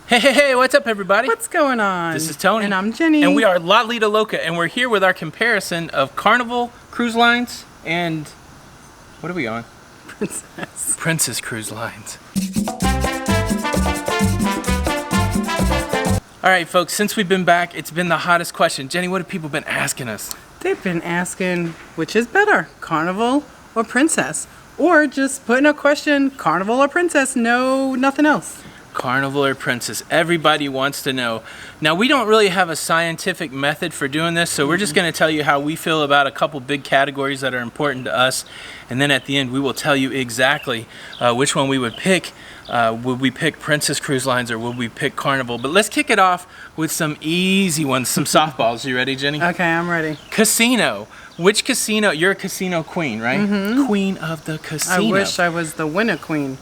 Hey, what's up, everybody? What's going on? This is Tony. And I'm Jenny. And we are Lido Loca, and we're here with our comparison of Carnival Cruise Lines and... what are we on? Princess Cruise Lines. Alright, folks, since we've been back, it's been the hottest question. Jenny, what have people been asking us? They've been asking, which is better, Carnival or Princess? Or just putting a question, Carnival or Princess? No, nothing else. Carnival or Princess? Everybody wants to know. Now, we don't really have a scientific method for doing this, so we're just going to tell you how we feel about a couple big categories that are important to us, and then at the end we will tell you exactly which one we would pick. Would we pick Princess Cruise Lines or would we pick Carnival? But let's kick it off with some easy ones, some softballs. You ready, Jenny? Okay, I'm ready. Casino. Which casino? You're a casino queen, right? Mm-hmm. Queen of the casino. I wish I was the winner queen.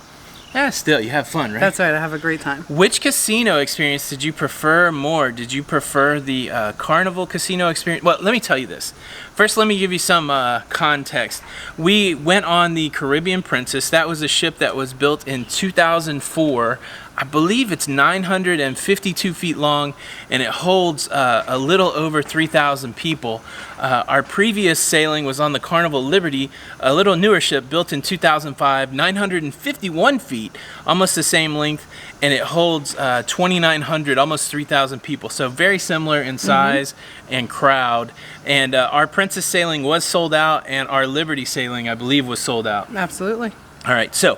Yeah, still, you have fun, right? That's right, I have a great time. Which casino experience did you prefer more? Did you prefer the Carnival casino experience? Well, let me tell you this. First, let me give you some context. We went on the Caribbean Princess. That was a ship that was built in 2004. I believe it's 952 feet long, and it holds a little over 3,000 people. Our previous sailing was on the Carnival Liberty, a little newer ship built in 2005, 951 feet, almost the same length, and it holds 2,900, almost 3,000 people. So very similar in size and crowd. And our Princess sailing was sold out, and our Liberty sailing, I believe, was sold out. Absolutely. All right, so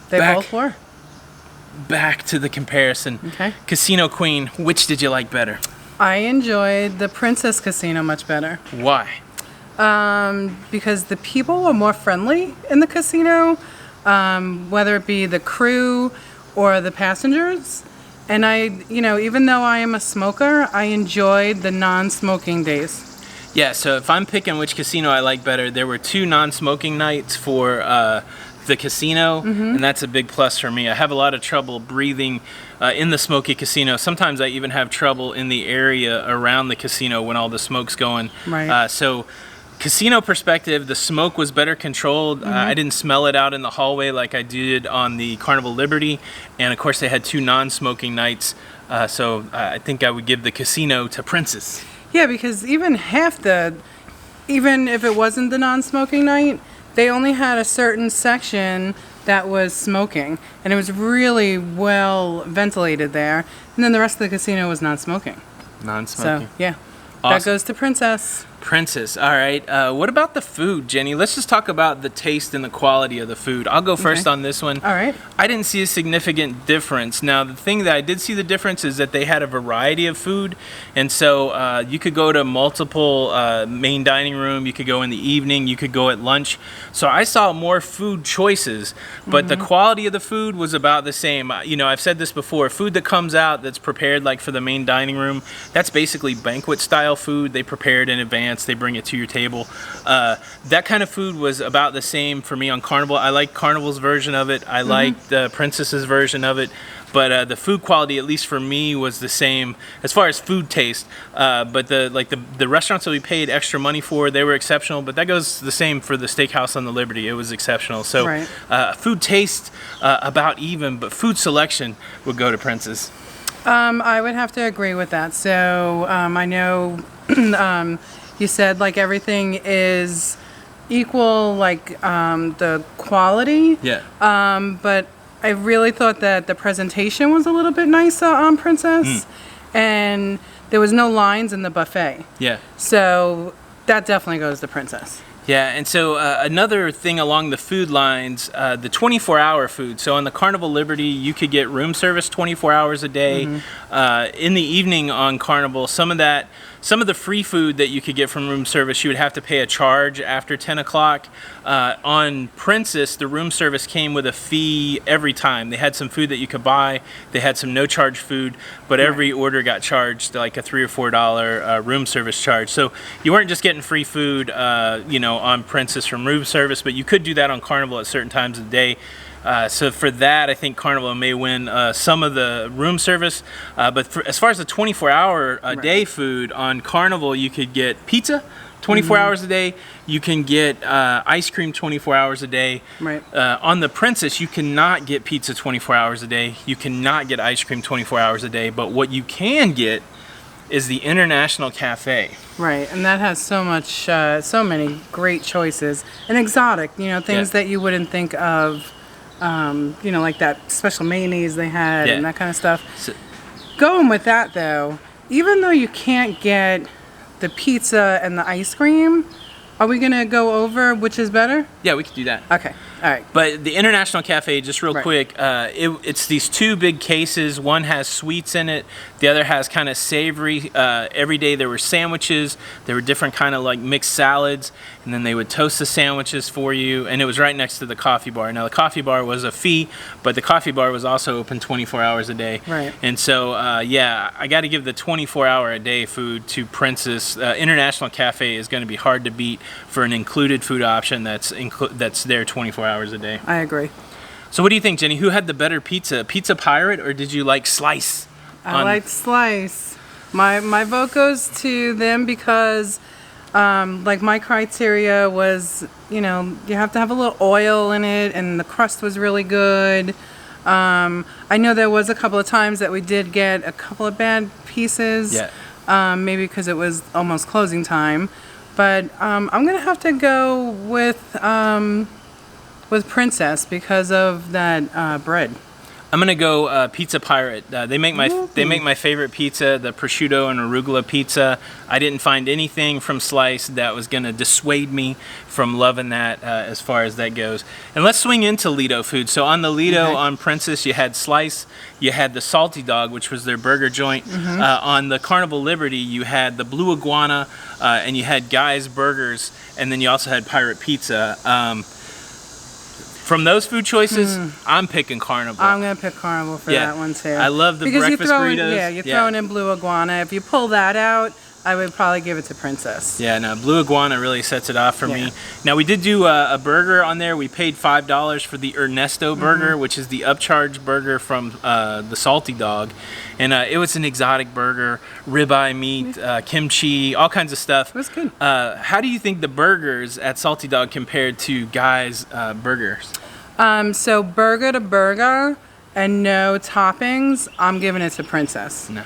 They both were. Back to the comparison. Okay. Casino Queen, which did you like better? I enjoyed the Princess Casino much better. Why? Because the people were more friendly in the casino, whether it be the crew or the passengers. And even though I am a smoker, I enjoyed the non-smoking days. Yeah, so if I'm picking which casino I like better, there were 2 non-smoking nights for the casino, and that's a big plus for me. I have a lot of trouble breathing in the smoky casino. Sometimes I even have trouble in the area around the casino when all the smoke's going. Right. So casino perspective, the smoke was better controlled. I didn't smell it out in the hallway like I did on the Carnival Liberty, and of course they had 2 non-smoking nights, so I think I would give the casino to Princess. Yeah, because even if it wasn't the non-smoking night, they only had a certain section that was smoking, and it was really well ventilated there, and then the rest of the casino was non-smoking. Non-smoking. So, yeah. Awesome. That goes to Princess. Princess. All right. What about the food, Jenny? Let's just talk about the taste and the quality of the food. I'll go first on this one. All right. I didn't see a significant difference. Now, the thing that I did see the difference is that they had a variety of food, and so you could go to multiple main dining room. You could go in the evening. You could go at lunch. So I saw more food choices, but the quality of the food was about the same. I've said this before. Food that comes out that's prepared like for the main dining room, that's basically banquet style food. They prepared in advance. They bring it to your table. That kind of food was about the same for me on Carnival. I like Carnival's version of it. I like the Princess's version of it. But the food quality, at least for me, was the same as far as food taste. But the restaurants that we paid extra money for, they were exceptional. But that goes the same for the steakhouse on the Liberty. It was exceptional. So right. Food taste about even, but food selection would go to Princess. I would have to agree with that. So I know you said like everything is equal, like the quality. Yeah. But I really thought that the presentation was a little bit nicer on Princess, and there was no lines in the buffet. Yeah. So that definitely goes to Princess. Yeah, and so another thing along the food lines, the 24-hour food. So on the Carnival Liberty, you could get room service 24 hours a day. In the evening on Carnival, some of the free food that you could get from room service, you would have to pay a charge after 10 o'clock. On Princess, the room service came with a fee every time. They had some food that you could buy. They had some no-charge food, but every order got charged like a $3 or $4 room service charge. So you weren't just getting free food, on Princess from room service, but you could do that on Carnival at certain times of the day. So for that, I think Carnival may win some of the room service. But as far as the 24-hour day food on Carnival, you could get pizza, 24 hours a day. You can get ice cream 24 hours a day. Right. On the Princess, you cannot get pizza 24 hours a day. You cannot get ice cream 24 hours a day. But what you can get is the International Cafe. Right, and that has so many great choices. And exotic, things that you wouldn't think of, like that special mayonnaise they had and that kind of stuff. So, going with that, though, even though you can't get the pizza and the ice cream, are we going to go over which is better? yeah, we could do that. Okay, all right. But the International Cafe, just real Right. quick, it's these two big cases. One has sweets in it. The other has kind of savory. Every day there were sandwiches. There were different kind of like mixed salads. And then they would toast the sandwiches for you. And it was right next to the coffee bar. Now, the coffee bar was a fee, but the coffee bar was also open 24 hours a day. Right. And so, I got to give the 24-hour-a-day food to Princess. International Cafe is going to be hard to beat for an included food option that's there 24 hours a day. I agree. So what do you think, Jenny? Who had the better pizza? Pizza Pirate, or did you like Slice? I like Slice. My vote goes to them because, my criteria was, you have to have a little oil in it, and the crust was really good. I know there was a couple of times that we did get a couple of bad pieces. Yeah. Maybe because it was almost closing time. But I'm going to have to go with Princess because of that bread. I'm gonna go Pizza Pirate. They make my favorite pizza, the prosciutto and arugula pizza. I didn't find anything from Slice that was gonna dissuade me from loving that as far as that goes. And let's swing into Lido Food. So on the Lido, on Princess, you had Slice, you had the Salty Dog, which was their burger joint. On the Carnival Liberty, you had the Blue Iguana, and you had Guy's Burgers, and then you also had Pirate Pizza. From those food choices, I'm picking Carnival. I'm going to pick Carnival for that one, too. I love the because breakfast burritos. you're throwing in Blue Iguana. If you pull that out, I would probably give it to Princess. Yeah, no, Blue Iguana really sets it off for me. Now, we did do a burger on there. We paid $5 for the Ernesto burger, which is the upcharge burger from the Salty Dog. And it was an exotic burger, ribeye meat, kimchi, all kinds of stuff. It was good. How do you think the burgers at Salty Dog compared to Guy's burgers? So burger to burger and no toppings, I'm giving it to Princess. No.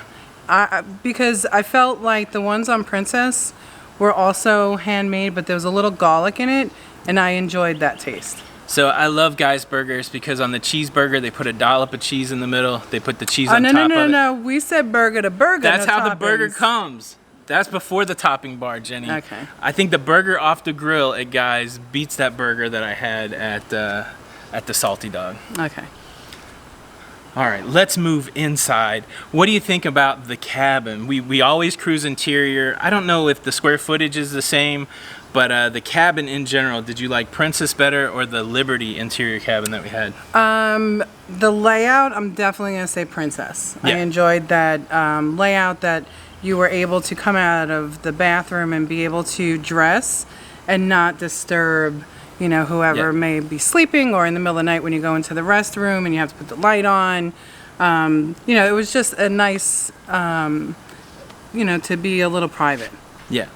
Because I felt like the ones on Princess were also handmade, but there was a little garlic in it, and I enjoyed that taste. So I love Guy's Burgers because on the cheeseburger, they put a dollop of cheese in the middle. They put the cheese on top of it. No. We said burger to burger. That's no how toppings. the burger comes. That's before the topping bar, Jenny. Okay. I think the burger off the grill at Guy's beats that burger that I had at the Salty Dog. Okay. All right, let's move inside. What do you think about the cabin? We always cruise interior. I don't know if the square footage is the same, but the cabin in general, did you like Princess better or the Liberty interior cabin that we had? The layout, I'm definitely going to say Princess. Yeah. I enjoyed that layout that you were able to come out of the bathroom and be able to dress and not disturb whoever may be sleeping, or in the middle of the night when you go into the restroom and you have to put the light on. It was just a nice, to be a little private. Yeah.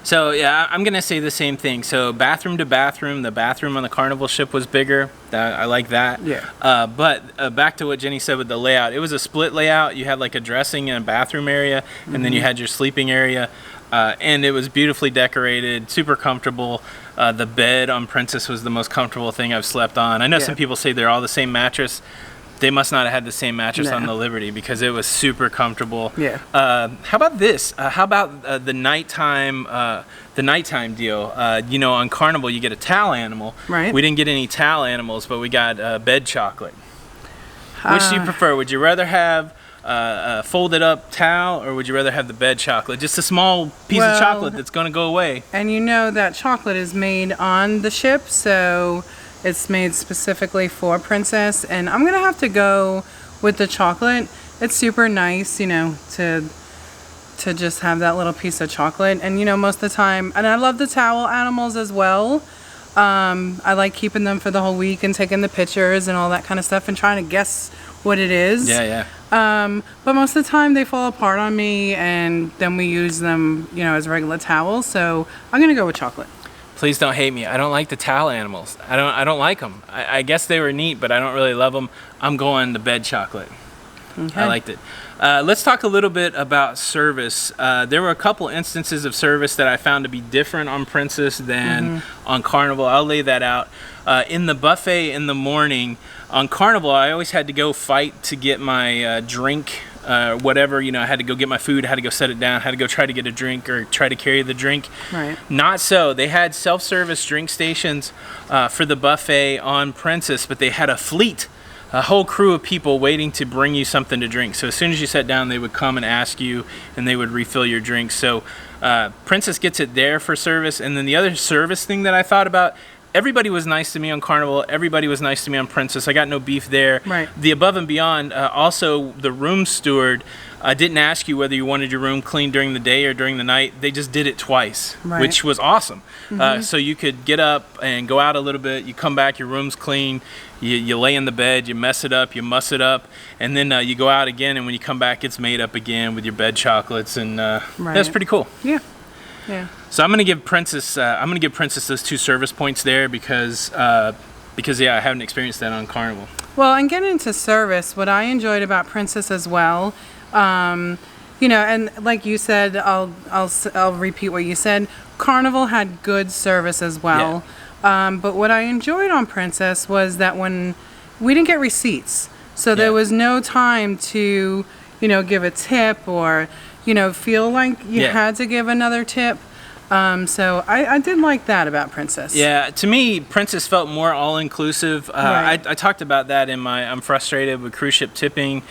So, yeah, I'm going to say the same thing. So, bathroom to bathroom, the bathroom on the Carnival ship was bigger. I like that. Yeah. But back to what Jenny said with the layout. It was a split layout. You had like a dressing and a bathroom area, and then you had your sleeping area. And it was beautifully decorated, super comfortable. The bed on Princess was the most comfortable thing I've slept on. I know some people say they're all the same mattress. They must not have had the same mattress on the Liberty because it was super comfortable. Yeah. How about this? How about the nighttime deal? On Carnival you get a towel animal. Right. We didn't get any towel animals, but we got bed chocolate. Which do you prefer? Would you rather have a folded up towel, or would you rather have the bed chocolate? Just a small piece of chocolate that's going to go away. And that chocolate is made on the ship, so it's made specifically for Princess. And I'm going to have to go with the chocolate. It's super nice, to just have that little piece of chocolate. And, most of the time, and I love the towel animals as well. I like keeping them for the whole week and taking the pictures and all that kind of stuff and trying to guess what it is. Yeah. But most of the time they fall apart on me, and then we use them, as regular towels. So I'm gonna go with chocolate. Please don't hate me. I don't like the towel animals. I don't like them. I guess they were neat, but I don't really love them. I'm going the bed chocolate. Okay. I liked it. Let's talk a little bit about service. There were a couple instances of service that I found to be different on Princess than on Carnival. I'll lay that out. In the buffet in the morning, on Carnival, I always had to go fight to get my drink, whatever. I had to go get my food, I had to go set it down, had to go try to get a drink or try to carry the drink. Right. Not so. They had self-service drink stations for the buffet on Princess, but they had a whole crew of people waiting to bring you something to drink. So as soon as you sat down, they would come and ask you, and they would refill your drink. So Princess gets it there for service. And then the other service thing that I thought about, everybody was nice to me on Carnival. Everybody was nice to me on Princess. I got no beef there. Right. The above and beyond, also the room steward didn't ask you whether you wanted your room cleaned during the day or during the night. They just did it twice, Right. which was awesome. So you could get up and go out a little bit. You come back, your room's clean. You lay in the bed, you mess it up, you muss it up, and then you go out again. And when you come back, it's made up again with your bed chocolates, and that's pretty cool. Yeah. Yeah. So I'm gonna give Princess. Those 2 service points there because I haven't experienced that on Carnival. Well, and getting into service, what I enjoyed about Princess as well, and like you said, I'll repeat what you said. Carnival had good service as well, but what I enjoyed on Princess was that when we didn't get receipts, so there was no time to, give a tip or, feel like you had to give another tip. So I did like that about Princess. Yeah, to me, Princess felt more all-inclusive. Right. I talked about that in my I'm Frustrated with Cruise Ship Tipping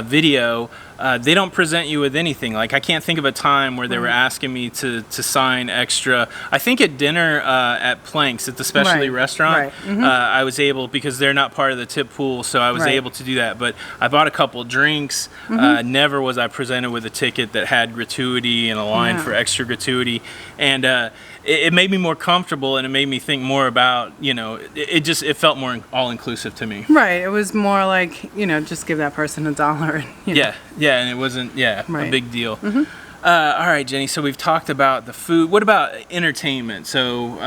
video. They don't present you with anything. Like, I can't think of a time where they were asking me to sign extra. I think at dinner at Planks, at the specialty restaurant, I was able, because they're not part of the tip pool, so I was able to do that. But I bought a couple drinks. Never was I presented with a ticket that had gratuity and a line for extra gratuity. And it made me more comfortable, and it made me think more about, it felt more all-inclusive to me. Right. It was more like, just give that person $1. And, Yeah, and it wasn't, a big deal. All right, Jenny, so we've talked about the food. What about entertainment? So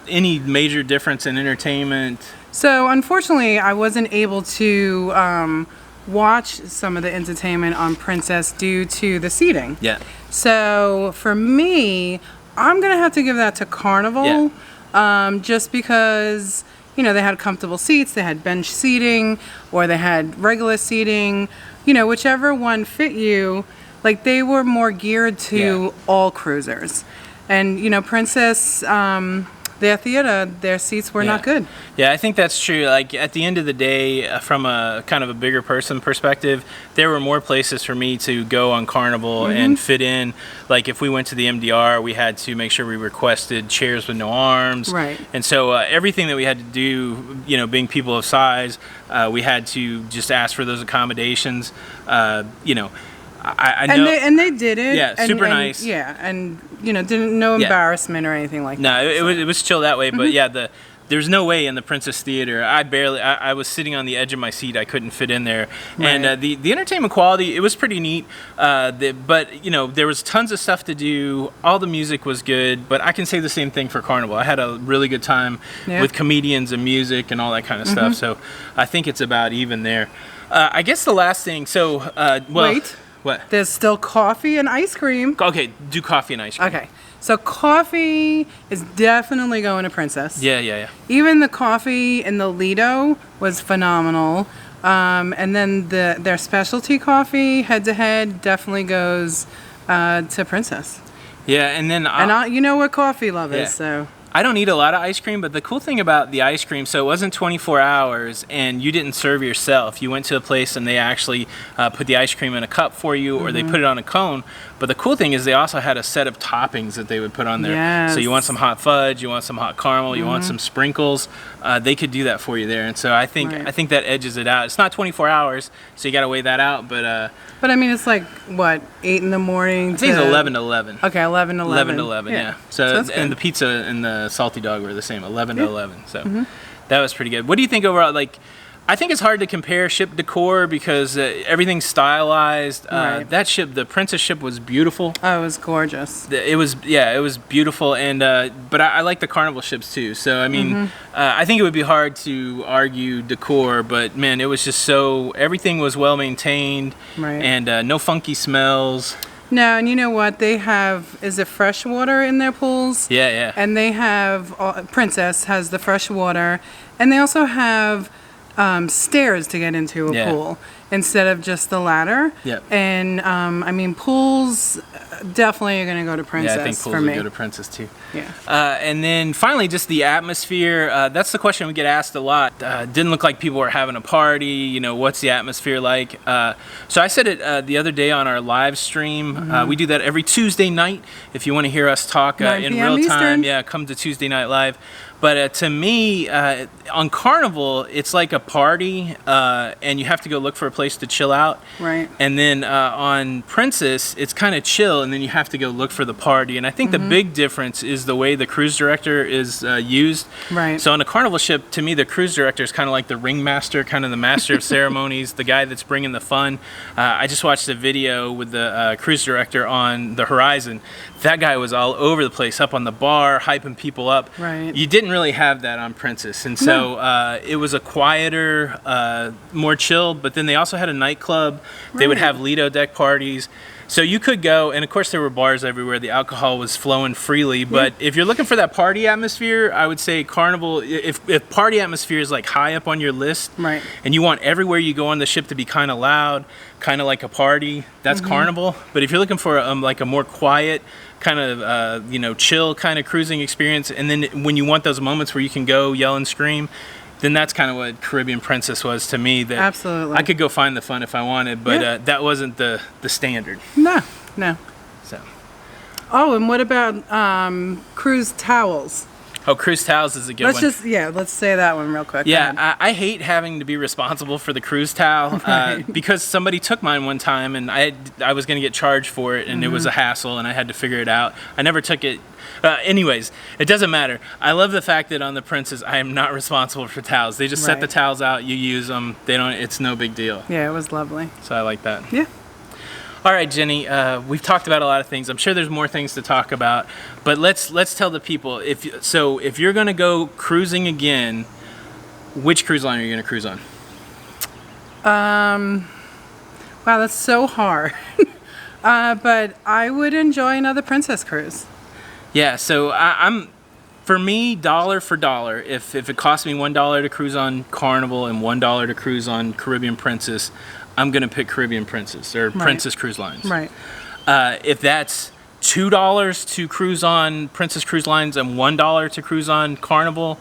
any major difference in entertainment? So, unfortunately, I wasn't able to watch some of the entertainment on Princess due to the seating. Yeah. So, for me, I'm going to have to give that to Carnival, just because, they had comfortable seats, they had bench seating, or they had regular seating, whichever one fit you. Like, they were more geared to all cruisers. And, Princess, their theater, their seats were not good. Yeah, I think that's true. Like, at the end of the day, from a kind of a bigger person perspective, there were more places for me to go on Carnival and fit in. Like, if we went to the MDR, we had to make sure we requested chairs with no arms. Right. And so everything that we had to do, being people of size, we had to just ask for those accommodations. I know. And they did it. Yeah, super nice. Yeah, and no embarrassment or anything like that. No, it was chill that way. But there's no way in the Princess Theater. I was sitting on the edge of my seat. I couldn't fit in there. Right. And the entertainment quality, it was pretty neat. But there was tons of stuff to do. All the music was good. But I can say the same thing for Carnival. I had a really good time with comedians and music and all that kind of stuff. So I think it's about even there. I guess the last thing. So wait. What? There's still coffee and ice cream. Okay, do coffee and ice cream. Okay, so coffee is definitely going to Princess. Yeah. Even the coffee in the Lido was phenomenal. And then their specialty coffee, head-to-head, definitely goes to Princess. Yeah, and then... you know what coffee love is, so... I don't eat a lot of ice cream, but the cool thing about the ice cream, so it wasn't 24 hours and you didn't serve yourself. You went to a place and they actually put the ice cream in a cup for you, or they put it on a cone. But the cool thing is they also had a set of toppings that they would put on there. Yes. So you want some hot fudge, you want some hot caramel, you want some sprinkles. They could do that for you there. And so I think that edges it out. It's not 24 hours, so you got to weigh that out. But I mean, it's like, what, 8 in the morning? I think it's 11 to 11. Okay, 11 to 11. 11 to 11, yeah. So and the pizza and the salty dog were the same, 11 to 11. So that was pretty good. What do you think overall? Like, I think it's hard to compare ship decor because everything's stylized. Right. That ship, the Princess ship, was beautiful. Oh, it was gorgeous. It was beautiful, and but I like the Carnival ships too. So I mean, I think it would be hard to argue decor, but man, it was just everything was well maintained, Right. and no funky smells. No, and you know what? They have, is it fresh water in their pools? Yeah, yeah. And they have, Princess has the fresh water, and they also have stairs to get into a pool instead of just the ladder. Yep. And I mean, pools definitely are going to go to Princess. Yeah, I think pools for me. would go to Princess too. Yeah. And then finally, just the atmosphere. That's the question we get asked a lot. Didn't look like people were having a party. You know, what's the atmosphere like? So I said it the other day on our live stream. We do that every Tuesday night. If you want to hear us talk 9 in p.m. real time, Eastern. come to Tuesday Night Live. But to me, on Carnival, it's like a party, and you have to go look for a place to chill out. Right. And then on Princess, it's kind of chill, and then you have to go look for the party. And I think the big difference is the way the cruise director is used. Right. So on a Carnival ship, to me, the cruise director is kind of like the ringmaster, kind of the master of ceremonies, the guy that's bringing the fun. I just watched a video with the cruise director on the Horizon. That guy was all over the place, up on the bar, hyping people up. Right. You didn't really have that on Princess, and so it was a quieter, more chilled. But then they also had a nightclub. They would Right. have Lido deck parties, so you could go. And of course, there were bars everywhere. The alcohol was flowing freely. But if you're looking for that party atmosphere, I would say Carnival. If party atmosphere is like high up on your list, Right. and you want everywhere you go on the ship to be kind of loud, kind of like a party, that's Carnival. But if you're looking for like a more quiet, kind of chill kind of cruising experience, and then when you want those moments where you can go yell and scream, then that's kind of what Caribbean Princess was to me. That Absolutely. I could go find the fun if I wanted, but that wasn't the standard. No. So Oh, and what about cruise towels? cruise towels is a good Let's one. let's say that one real quick. Go Yeah, ahead. I hate having to be responsible for the cruise towel because somebody took mine one time, and I was going to get charged for it, and it was a hassle, and I had to figure it out. I never took it. Anyways, it doesn't matter. I love the fact that on the Princess, I am not responsible for towels. They just set Right. the towels out, you use them. They don't. It's no big deal. Yeah, it was lovely. So I like that. Yeah. All right, Jenny. We've talked about a lot of things. I'm sure there's more things to talk about, but let's tell the people if you're going to go cruising again, which cruise line are you going to cruise on? Wow, that's so hard. But I would enjoy another Princess cruise. Yeah. So I'm. For me, dollar for dollar, if it costs me $1 to cruise on Carnival and $1 to cruise on Caribbean Princess, I'm going to pick Caribbean Princess or Princess Cruise Lines. Right. If that's $2 to cruise on Princess Cruise Lines and $1 to cruise on Carnival,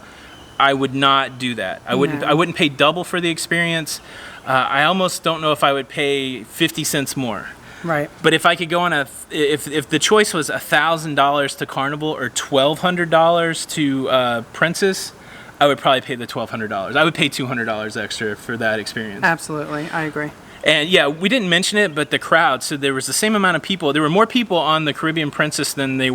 I would not do that. I wouldn't pay double for the experience. I almost don't know if I would pay 50 cents more. Right. But if I could go on if the choice was $1,000 to Carnival or $1,200 to Princess, I would probably pay the $1,200. I would pay $200 extra for that experience. Absolutely. I agree. And yeah, we didn't mention it, but the crowd. So there was the same amount of people. There were more people on the Caribbean Princess than there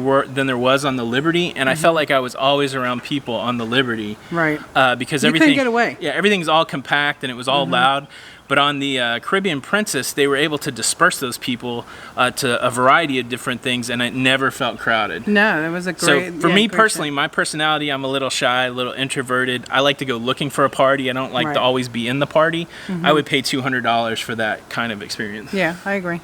was on the Liberty, and I felt like I was always around people on the Liberty. Right. Because You everything couldn't get away. Yeah, everything's all compact and it was all loud. But on the Caribbean Princess, they were able to disperse those people to a variety of different things, and it never felt crowded. No, it was a great. So for me great personally, trip. my personality, I'm a little shy, a little introverted. I like to go looking for a party. I don't like Right. to always be in the party. I would pay $200 for that kind of experience. Yeah, I agree.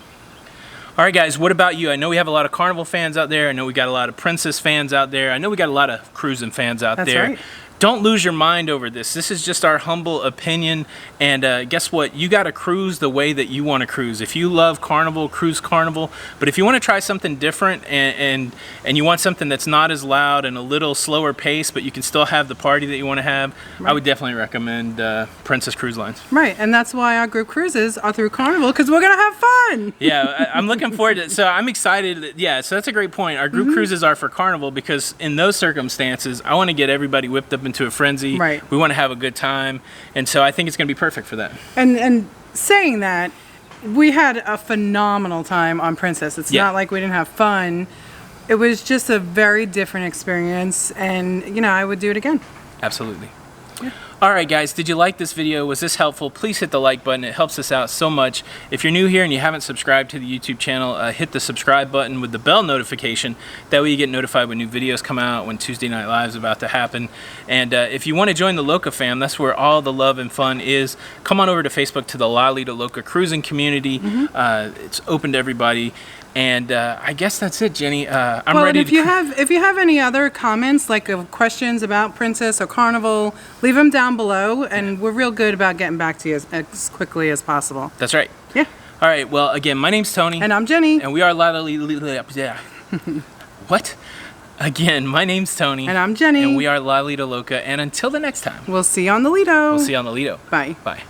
All right, guys, what about you? I know we have a lot of Carnival fans out there. I know we got a lot of Princess fans out there. I know we got a lot of cruising fans out That's there. right. Don't lose your mind over this. This is just our humble opinion. And guess what? You got to cruise the way that you want to cruise. If you love Carnival, cruise Carnival. But if you want to try something different and you want something that's not as loud and a little slower pace, but you can still have the party that you want to have, I would definitely recommend Princess Cruise Lines. Right, and that's why our group cruises are through Carnival, because we're gonna have fun. Yeah, I'm looking forward to it. So I'm excited. Yeah, so that's a great point. Our group cruises are for Carnival because in those circumstances, I want to get everybody whipped up into a frenzy. Right. We want to have a good time. And so I think it's going to be perfect for that. And saying that, we had a phenomenal time on Princess. It's Yeah. not like we didn't have fun. It was just a very different experience, and I would do it again. Absolutely. All right, guys, did you like this video? Was this helpful? Please hit the like button. It helps us out so much. If you're new here and you haven't subscribed to the YouTube channel, hit the subscribe button with the bell notification. That way you get notified when new videos come out, when Tuesday Night Live is about to happen. And if you want to join the Loca fam, that's where all the love and fun is. Come on over to Facebook to the Lido Loca cruising community. It's open to everybody. And I guess that's it, Jenny. I'm ready. And if you have any other comments, like questions about Princess or Carnival, leave them down below, and we're real good about getting back to you as quickly as possible. That's right. Yeah. All right. Well, again, my name's Tony. And I'm Jenny. And we are Lido. What? Again, my name's Tony. And I'm Jenny. And we are Lido Loca. And until the next time, we'll see you on the Lido. We'll see you on the Lido. Bye. Bye.